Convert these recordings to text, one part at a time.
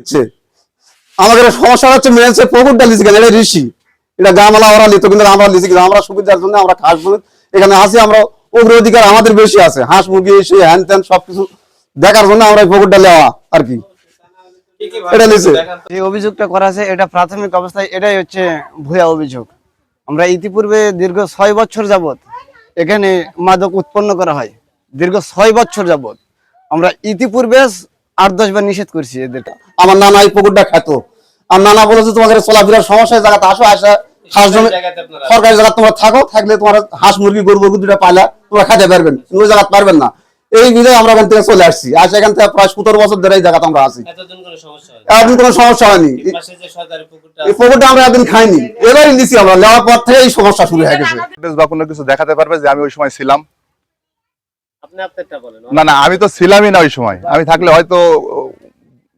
দিচ্ছে। আমাদের সমস্যা হচ্ছে মেয়েছে পুকুরটা লিখে কেন, এটা ঋষি, এটা গামালা ওরা লিখতো, কিন্তু আমরা লিখি কিন্তু আমরা সুবিধার জন্য আমরা খাস এখানে আসি, আমরা অগ্রাধিকার আমাদের বেশি আছে, হাঁস মুরগি এসে হ্যান ত্যান সবকিছু দেখার জন্য আমরা এই পুকুরটা নেওয়া আর কি। এটা লিখছে যে অভিযোগটা করা আছে এটা প্রাথমিক অবস্থায় এটাই হচ্ছে ভুয়া অভিযোগ। আমরা ইতিপূর্বে দীর্ঘ 6 বছর যাবত এখানে মাদক উৎপন্ন করা হয়, দীর্ঘ 6 বছর যাবত আমরা ইতিপূর্বে 8-10 বার নিষেধ করছি এদেরকে। আমার নানা এই পুকুরটা খেত, আর নানা বলেছে তোমাদের চলাফেরার সমস্যা, জায়গাতে আসো, আসা হাঁস জমি সরকারি জায়গা তোমরা থাকো, থাকলে তোমার হাঁস মুরগি গরু গরু দুটা পালা তোমরা খেতে পারবেন, ওই জায়গা পারবেন না। এই বিধায় আমরা এখান থেকে চলে আসছি, আর সেখান থেকে প্রায় 17 বছর ধরে এই জায়গাতে আমরা আছি, এতদিন কোনো সমস্যা হয়নি। এই পুকুরটা আমরা একদিন খাইনি, এবারই নিছি আমরা, নেওয়ার পর থেকে এই সমস্যা শুরু হয়ে গেছে। বা কোনো কিছু দেখাতে পারবে যে আমি ওই সময় ছিলাম? না না, আমি তো ছিলামই না ওই সময়, আমি থাকলে হয়তো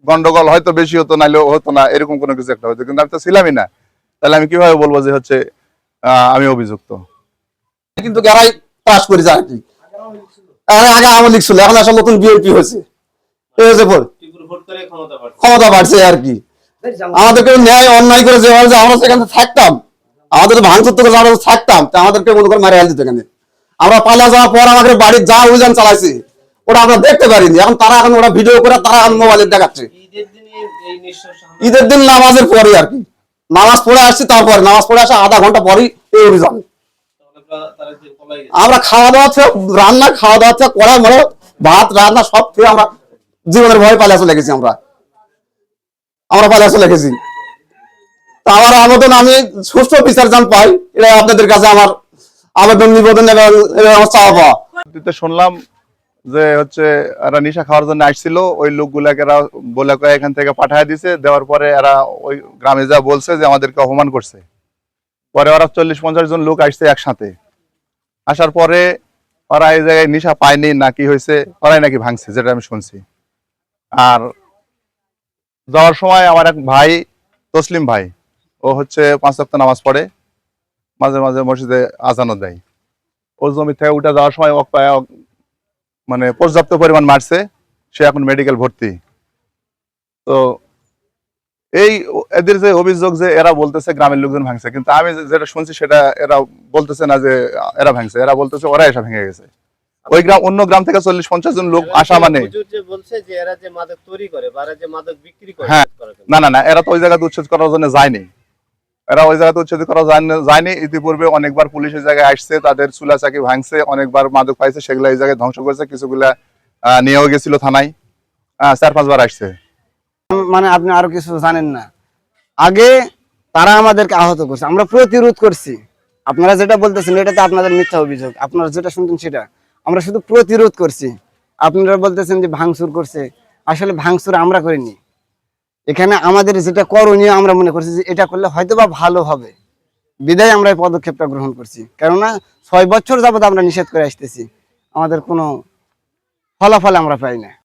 গন্ডগোল হয়তো বেশি হতো, নাইলে হতো না, এরকম কোনো কিছু একটা হতো, কিন্তু আমি তো ছিলামই না, তাহলে আমি কিভাবে বলবো যে হচ্ছে আমি অভিযুক্ত? কিন্তু এরাই পাস করে যায় আর কি, আগে আওয়ামী লীগ ছিল, এখন আসলে নতুন বিএনপি হয়েছে, ক্ষমতা বাড়ছে আর কি। আমাদেরকে ন্যায় অন্যায় করে যেভাবে আমরা সেখানে থাকতাম, আমাদের ভাঙচুর থেকে আমরা থাকতাম, তা আমাদেরকে মনে করে মারা দিত এখানে। আমরা পালা যাওয়ার পর আমাদের বাড়ির যা অভিযান চালাইছে ওটা আমরা দেখতে পারিনি, এখন তারা এখন ওরা ভিডিও করে তারা এখন মোবাইলে দেখাচ্ছে। ঈদের দিন নামাজের পরে আর কি, নামাজ পড়ে আসছি, তারপরে নামাজ পড়ে আসা আধা ঘন্টা পরই এই অভিযান। আমরা খাওয়া দাওয়া থেকে রান্না, খাওয়া দাওয়া থেকে কড়া মরে ভাত রান্না সব থেকে আমরা জীবনের ভয়ে পালিয়ে চলে গেছি, আমরা পালিয়ে চলে গেছি। তা আমার আবেদন, আমি সুষ্ঠু বিচার যেন পাই, এটা আপনাদের কাছে আমার আবেদন নিবেদন এবং আমার চাওয়া পাওয়া। শুনলাম যে হচ্ছে এরা নেশা খাওয়ার জন্য আসছিল, ওই লোকগুলাকে এরা বলে এখান থেকে পাঠিয়ে দিছে, দেওয়ার পরে এরা ওই গ্রামে যা বলছে যে আমাদেরকে অপমান করছে। পরে ওরা 40-50 জন লোক আসছে একসাথে, আসার পরে ওরা এই জায়গায় নেশা পায়নি না কি হয়েছে, ওরাই নাকি ভাঙছে, যেটা আমি শুনছি। আর যাওয়ার সময় আমার এক ভাই, তসলিম ভাই, ও হচ্ছে 5 ওয়াক্ত নামাজ পড়ে, মাঝে মাঝে মসজিদে আজানও দেয়। ও জমি থেকে উঠে যাওয়ার সময় মানে পর্যাপ্ত পরিমাণ মারছে, সে এখন মেডিকেল ভর্তি। তো এই এদের যে অভিযোগ যে এরা বলতেছে গ্রামের লোকজন ভাঙছে, কিন্তু আমি যেটা শুনছি সেটা এরা বলতেছে না যে এরা ভাঙছে, এরা বলতেছে ওরা এসে ভেঙে গেছে। ওই গ্রাম, অন্য গ্রাম থেকে 40-50 জন লোক আসা মানে হ্যাঁ, না না না, এরা তো ওই জায়গাতে উচ্ছেদ করার জন্য যায়নি, এরা ওই জায়গাতে উচ্ছেদ করার যায়নি। ইতিপূর্বে অনেকবার পুলিশের জায়গায় আসছে, তাদের চুলা চাকি ভাঙছে, অনেকবার মাদক পাইছে, সেগুলো এই জায়গায় ধ্বংস করেছে, কিছুগুলা নিয়েও গেছিল থানায়, 4-5 বার আসছে। মানে আপনি আরো কিছু জানেন না, আগে তারা আমাদেরকে আহত করছে, আমরা প্রতিরোধ করছি। আপনারা যেটা বলতেছেন এটাতে আপনাদের মিথ্যা অভিযোগ, আপনারা যেটা শুনতেন সেটা, আমরা শুধু প্রতিরোধ করছি। আপনারা বলতেছেন যে ভাঙচুর করছে, আসলে ভাঙচুর আমরা করিনি। এখানে আমাদের যেটা করণীয় আমরা মনে করছি যে এটা করলে হয়তো বা ভালো হবে, বিদায় আমরা এই পদক্ষেপটা গ্রহণ করছি। কেননা 6 বছর যাবত আমরা নিষেধ করে আসতেছি, আমাদের কোনো ফলাফল আমরা পাই না।